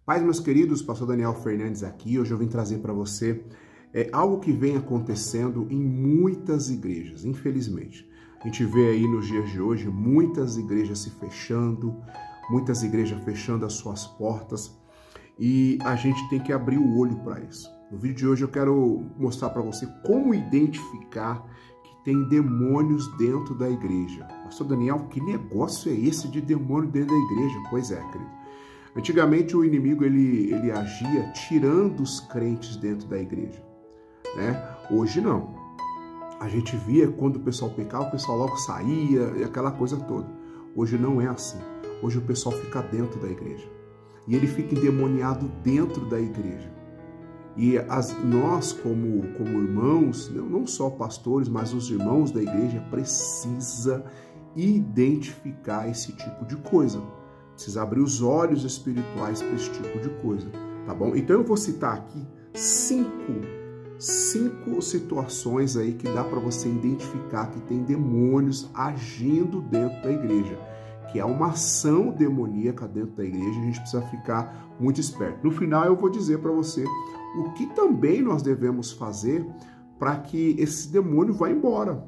Paz, meus queridos, pastor Daniel Fernandes aqui. Hoje eu vim trazer para você algo que vem acontecendo em muitas igrejas, infelizmente. A gente vê aí nos dias de hoje muitas igrejas se fechando, muitas igrejas fechando as suas portas e a gente tem que abrir o olho para isso. No vídeo de hoje eu quero mostrar para você como identificar que tem demônios dentro da igreja. Pastor Daniel, que negócio é esse de demônio dentro da igreja? Pois é, querido. Antigamente o inimigo ele agia tirando os crentes dentro da igreja, né? Hoje não. A gente via quando o pessoal pecava, o pessoal logo saía e aquela coisa toda. Hoje não é assim. Hoje o pessoal fica dentro da igreja. E ele fica endemoniado dentro da igreja. E nós como irmãos, não só pastores, mas os irmãos da igreja precisa identificar esse tipo de coisa. Precisa abrir os olhos espirituais para esse tipo de coisa, tá bom? Então eu vou citar aqui cinco situações aí que dá para você identificar que tem demônios agindo dentro da igreja, que é uma ação demoníaca dentro da igreja. A gente precisa ficar muito esperto. No final eu vou dizer para você o que também nós devemos fazer para que esse demônio vá embora,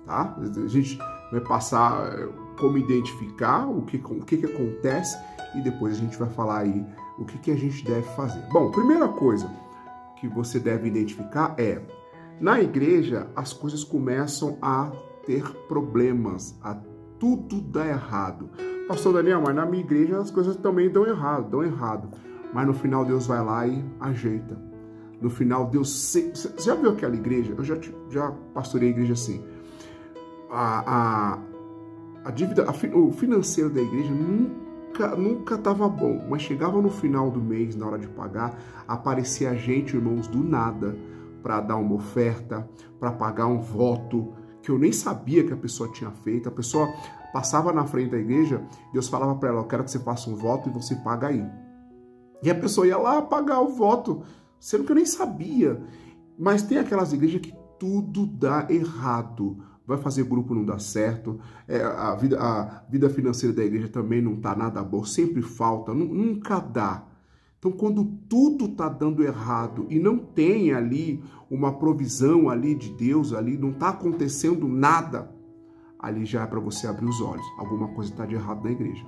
tá? A gente vai passar como identificar o que acontece e depois a gente vai falar aí o que a gente deve fazer. Bom, primeira coisa que você deve identificar é, na igreja as coisas começam a ter problemas, a tudo dar errado. Pastor Daniel, mas na minha igreja as coisas também dão errado. Mas no final Deus vai lá e ajeita. No final Deus... Você já viu aquela igreja? Eu já pastorei a igreja assim. A dívida, o financeiro da igreja nunca estava bom, mas chegava no final do mês, na hora de pagar, aparecia gente, irmãos, do nada, para dar uma oferta, para pagar um voto, que eu nem sabia que a pessoa tinha feito. A pessoa passava na frente da igreja, Deus falava para ela, eu quero que você faça um voto e você paga aí. E a pessoa ia lá pagar o voto, sendo que eu nem sabia. Mas tem aquelas igrejas que tudo dá errado. Vai fazer grupo, não dá certo, a vida financeira da igreja também não está nada boa, sempre falta, nunca dá. Então, quando tudo está dando errado e não tem ali uma provisão ali de Deus, ali não está acontecendo nada, ali já é para você abrir os olhos. Alguma coisa está de errado na igreja.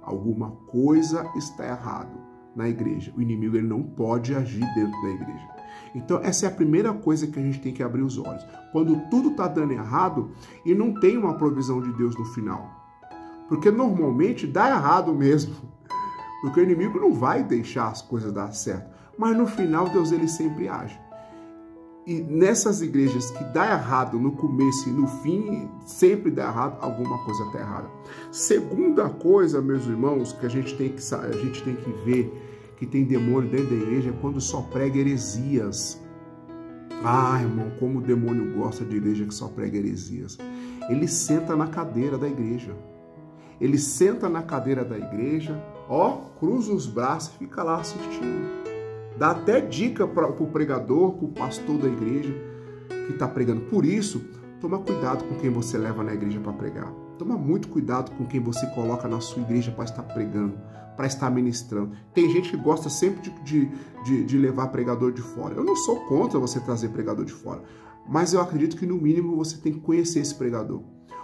Alguma coisa está errado na igreja. O inimigo ele não pode agir dentro da igreja. Então, essa é a primeira coisa que a gente tem que abrir os olhos. Quando tudo está dando errado e não tem uma provisão de Deus no final. Porque normalmente dá errado mesmo. Porque o inimigo não vai deixar as coisas dar certo. Mas no final, Deus ele sempre age. E nessas igrejas que dá errado no começo e no fim, sempre dá errado, alguma coisa está errada. Segunda coisa, meus irmãos, que a gente tem que ver que tem demônio dentro da igreja é quando só prega heresias. Ah, irmão, como o demônio gosta de igreja que só prega heresias. Ele senta na cadeira da igreja. Ele senta na cadeira da igreja, cruza os braços e fica lá assistindo. Dá até dica para o pregador, para o pastor da igreja que está pregando. Por isso, toma cuidado com quem você leva na igreja para pregar. Toma muito cuidado com quem você coloca na sua igreja para estar pregando, para estar ministrando. Tem gente que gosta sempre de levar pregador de fora. Eu não sou contra você trazer pregador de fora, mas eu acredito que no mínimo você tem que conhecer esse pregador.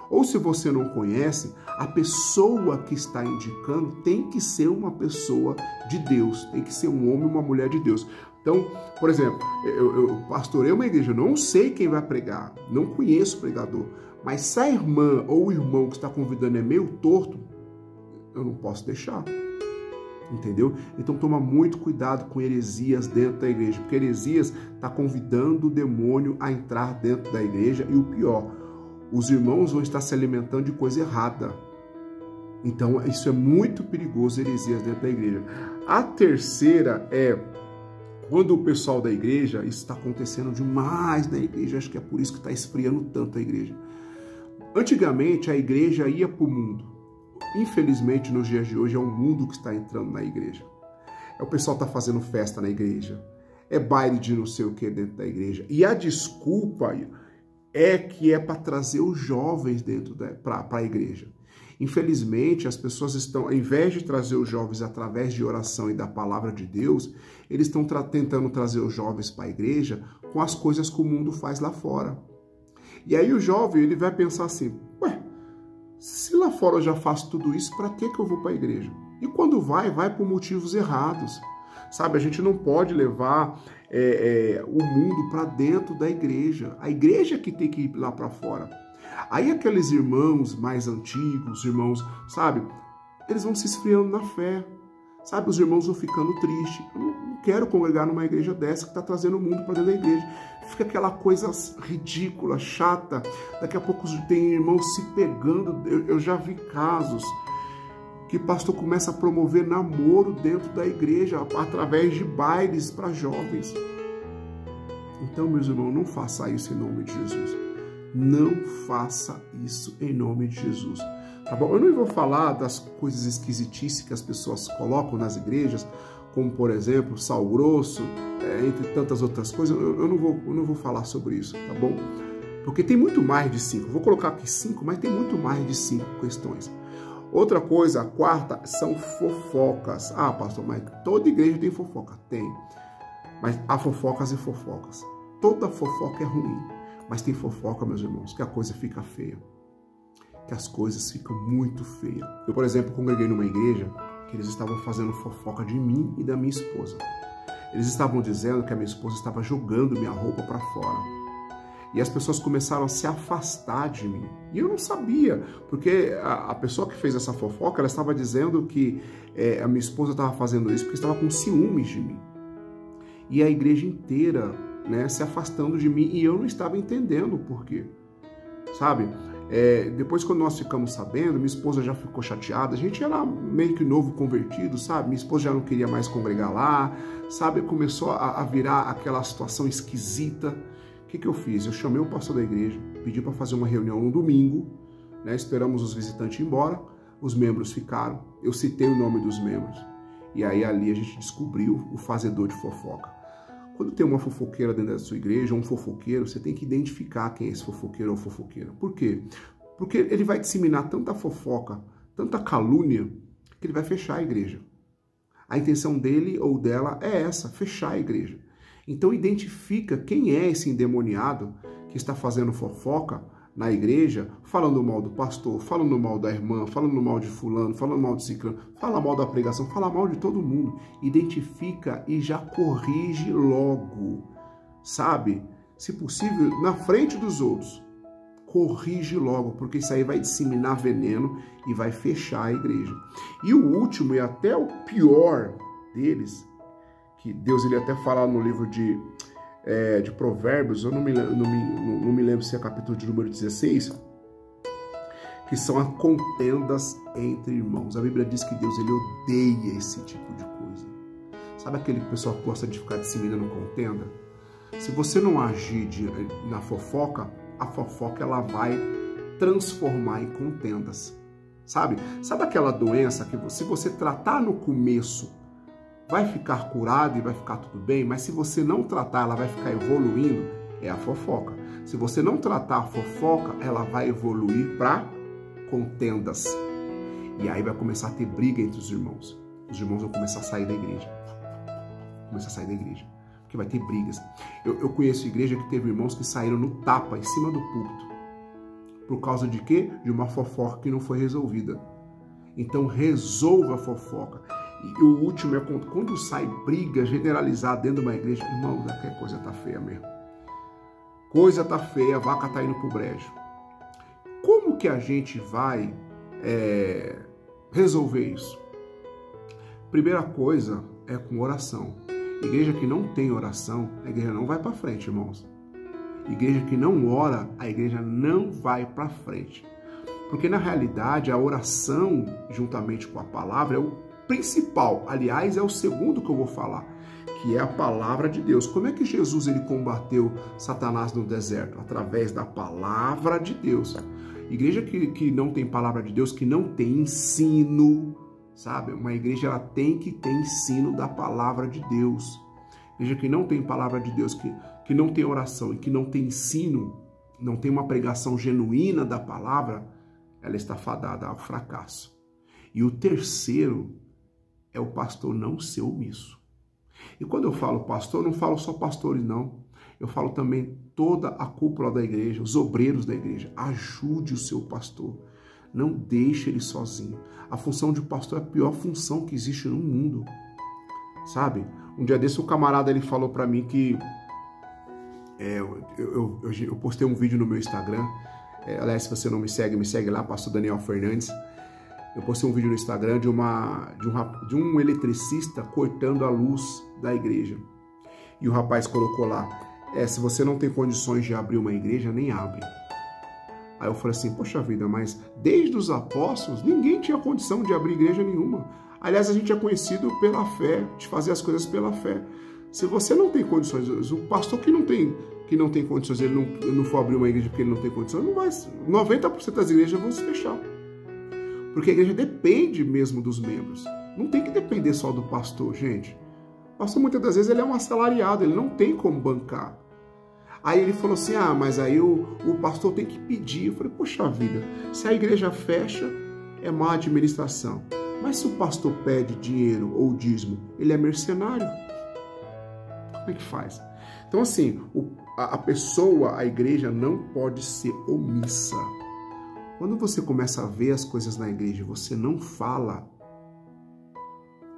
Ou se você não conhece, a pessoa que está indicando tem que ser uma pessoa de Deus, tem que ser um homem ou uma mulher de Deus. Então, por exemplo, eu pastorei uma igreja, eu não sei quem vai pregar, não conheço o pregador, mas se a irmã ou o irmão que está convidando é meio torto, eu não posso deixar. Entendeu? Então toma muito cuidado com heresias dentro da igreja, porque heresias está convidando o demônio a entrar dentro da igreja e o pior, os irmãos vão estar se alimentando de coisa errada. Então isso é muito perigoso, heresias dentro da igreja. A terceira é quando o pessoal da igreja, isso está acontecendo demais na igreja, acho que é por isso que está esfriando tanto a igreja. Antigamente a igreja ia para o mundo. Infelizmente, nos dias de hoje, é o mundo que está entrando na igreja. O pessoal está fazendo festa na igreja. É baile de não sei o que dentro da igreja. E a desculpa é que é para trazer os jovens para a igreja. Infelizmente, as pessoas estão, ao invés de trazer os jovens através de oração e da palavra de Deus, eles estão tentando trazer os jovens para a igreja com as coisas que o mundo faz lá fora. E aí o jovem, ele vai pensar assim, ué, se lá fora eu já faço tudo isso, para que eu vou para a igreja? E quando vai por motivos errados. Sabe, a gente não pode levar o mundo para dentro da igreja. A igreja que tem que ir lá para fora. Aí aqueles irmãos mais antigos, irmãos, sabe, eles vão se esfriando na fé. Sabe, os irmãos vão ficando tristes. Eu não quero congregar numa igreja dessa que está trazendo o mundo para dentro da igreja. Fica aquela coisa ridícula, chata. Daqui a pouco tem irmãos se pegando. Eu já vi casos que pastor começa a promover namoro dentro da igreja através de bailes para jovens. Então, meus irmãos, não faça isso em nome de Jesus. Não faça isso em nome de Jesus. Tá bom? Eu não vou falar das coisas esquisitices que as pessoas colocam nas igrejas, como, por exemplo, sal grosso, entre tantas outras coisas. Eu não vou falar sobre isso, tá bom? Porque tem muito mais de 5. Vou colocar aqui 5, mas tem muito mais de 5 questões. Outra coisa, a quarta, são fofocas. Ah, pastor, mas toda igreja tem fofoca? Tem. Mas há fofocas e fofocas. Toda fofoca é ruim. Mas tem fofoca, meus irmãos, que a coisa fica feia. Que as coisas ficam muito feias. Eu, por exemplo, congreguei numa igreja que eles estavam fazendo fofoca de mim e da minha esposa. Eles estavam dizendo que a minha esposa estava jogando minha roupa para fora. E as pessoas começaram a se afastar de mim. E eu não sabia, porque a pessoa que fez essa fofoca, ela estava dizendo que a minha esposa estava fazendo isso porque estava com ciúmes de mim. E a igreja inteira, né, se afastando de mim, e eu não estava entendendo o porquê. Sabe? Depois, quando nós ficamos sabendo, minha esposa já ficou chateada. A gente era meio que novo convertido, sabe? Minha esposa já não queria mais congregar lá, sabe? Começou a virar aquela situação esquisita. O que eu fiz? Eu chamei o pastor da igreja, pedi para fazer uma reunião no domingo, né? Esperamos os visitantes ir embora, os membros ficaram, eu citei o nome dos membros. E aí ali a gente descobriu o fazedor de fofoca. Quando tem uma fofoqueira dentro da sua igreja, um fofoqueiro, você tem que identificar quem é esse fofoqueiro ou fofoqueira. Por quê? Porque ele vai disseminar tanta fofoca, tanta calúnia, que ele vai fechar a igreja. A intenção dele ou dela é essa, fechar a igreja. Então identifica quem é esse endemoniado que está fazendo fofoca na igreja, falando mal do pastor, falando mal da irmã, falando mal de fulano, falando mal de ciclano, fala mal da pregação, fala mal de todo mundo. Identifica e já corrige logo, sabe? Se possível, na frente dos outros. Corrige logo, porque isso aí vai disseminar veneno e vai fechar a igreja. E o último e até o pior deles, que Deus ele até fala no livro de Provérbios, eu não me lembro se é capítulo de número 16, que são as contendas entre irmãos. A Bíblia diz que Deus ele odeia esse tipo de coisa. Sabe aquele pessoal que gosta de ficar disseminando contenda? Se você não agir na fofoca, a fofoca ela vai transformar em contendas. Sabe aquela doença que se você tratar no começo, vai ficar curado e vai ficar tudo bem, mas se você não tratar, ela vai ficar evoluindo, é a fofoca. Se você não tratar a fofoca, ela vai evoluir para contendas. E aí vai começar a ter briga entre os irmãos. Os irmãos vão começar a sair da igreja. Porque vai ter brigas. Eu conheço igreja que teve irmãos que saíram no tapa, em cima do púlpito. Por causa de quê? De uma fofoca que não foi resolvida. Então resolva a fofoca. E o último é quando sai briga generalizada dentro de uma igreja, irmão, aquela coisa tá feia mesmo. Coisa tá feia, a vaca tá indo pro brejo. Como que a gente vai resolver isso? Primeira coisa é com oração. Igreja que não tem oração, a igreja não vai para frente, irmãos. Igreja que não ora, a igreja não vai para frente. Porque na realidade a oração, juntamente com a palavra, é o principal. Aliás, é o segundo que eu vou falar, que é a palavra de Deus. Como é que Jesus ele combateu Satanás no deserto? Através da palavra de Deus. Igreja que não tem palavra de Deus, que não tem ensino, sabe? Uma igreja ela tem que ter ensino da palavra de Deus. Igreja que não tem palavra de Deus, que não tem oração e que não tem ensino, não tem uma pregação genuína da palavra, ela está fadada ao fracasso. E o terceiro é o pastor não ser omisso. E quando eu falo pastor, eu não falo só pastores, não. Eu falo também toda a cúpula da igreja, os obreiros da igreja. Ajude o seu pastor. Não deixe ele sozinho. A função de pastor é a pior função que existe no mundo. Sabe? Um dia desse, o camarada ele falou para mim que... eu postei um vídeo no meu Instagram. Aliás, se você não me segue lá, pastor Daniel Fernandes. Eu postei um vídeo no Instagram de um eletricista cortando a luz da igreja. E o rapaz colocou lá, se você não tem condições de abrir uma igreja, nem abre. Aí eu falei assim, poxa vida, mas desde os apóstolos, ninguém tinha condição de abrir igreja nenhuma. Aliás, a gente é conhecido pela fé, de fazer as coisas pela fé. Se você não tem condições, o pastor que não tem condições, ele não for abrir uma igreja porque ele não tem condições, não vai. 90% das igrejas vão se fechar. Porque a igreja depende mesmo dos membros. Não tem que depender só do pastor, gente. O pastor, muitas das vezes, ele é um assalariado, ele não tem como bancar. Aí ele falou assim, mas aí o pastor tem que pedir. Eu falei, poxa vida, se a igreja fecha, é má administração. Mas se o pastor pede dinheiro ou dízimo, ele é mercenário? Como é que faz? Então, assim, a pessoa, a igreja, não pode ser omissa. Quando você começa a ver as coisas na igreja, você não fala.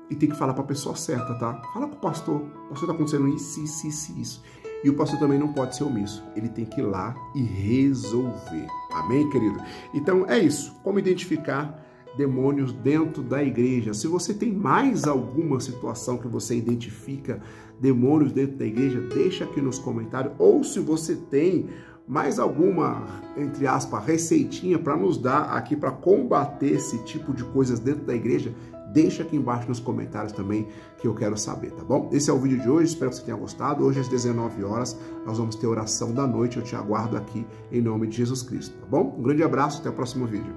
E tem que falar para a pessoa certa, tá? Fala com o pastor. O pastor está acontecendo isso. E o pastor também não pode ser omisso. Ele tem que ir lá e resolver. Amém, querido? Então, é isso. Como identificar demônios dentro da igreja? Se você tem mais alguma situação que você identifica demônios dentro da igreja, deixa aqui nos comentários. Ou se você tem mais alguma, entre aspas, receitinha para nos dar aqui para combater esse tipo de coisas dentro da igreja, deixa aqui embaixo nos comentários também, que eu quero saber, tá bom? Esse é o vídeo de hoje, espero que você tenha gostado. Hoje às 19 horas nós vamos ter oração da noite, eu te aguardo aqui em nome de Jesus Cristo, tá bom? Um grande abraço, até o próximo vídeo.